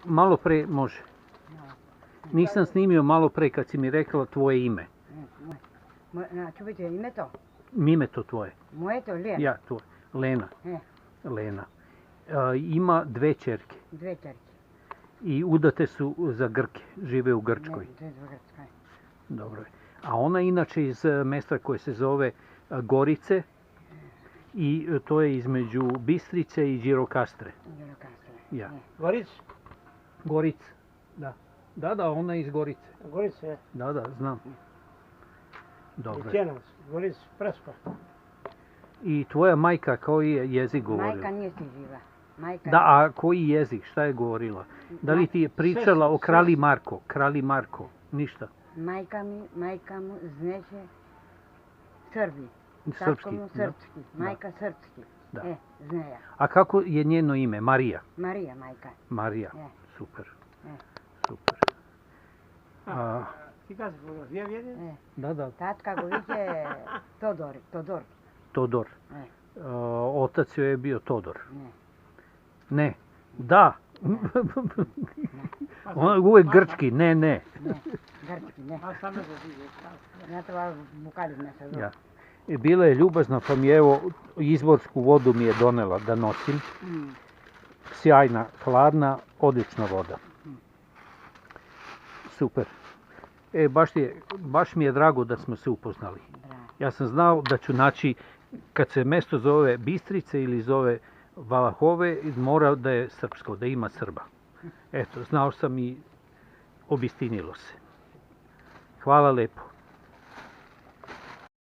malo pre može. Nisam snimio malo pre kad si mi rekla tvoje ime. Čuvajte, ime to? Ime to tvoje. Moje to, Lena? Ja, tvoje. Lena. Lena. Ima 2 ćerke. 2 ćerke. I udate su za Grke. Žive u Grčkoj. Ne, za Grčkoj. Dobro je. A ona inače iz mesta koje se zove Gorice. I to je između Bistrice i Đirokastre. Đirokastre. Ja. Goric? Gorica, da. Da, ona je iz Gorice. Gorice, je. Da, znam. Dobro. Tjenac, Goric, Prespa. I tvoja majka koji je jezik govorila? Majka nije si živa. Da, a koji jezik? Šta je govorila? Da li ti je pričala o kralji Marko? Kralji Marko? Ništa? Majka mu zneće Srbi. Srpski? Srpski. Majka srpski. Da. Zneja. A kako je njeno ime? Marija? Marija, majka. Marija, super. Super. Ti kada si govorio? Vjevjede? Da. Tatka go viće Todor. Todor. Otac joj je bio Todor. Ne. Da. On je uvijek grčki. Ne. Grčki, ne. Ja to bukalim ne sad. Ja. Bila je ljubazna, pa mi evo izvorsku vodu mi je donela da nosim. Sjajna, hladna, odlična voda. Super. Baš mi je drago da smo se upoznali. Ja sam znao da ću naći, kad se mesto zove Bistrice ili zove Valahove, mora da je srpsko, da ima Srba. Eto, znao sam i obistinilo se. Hvala lepo.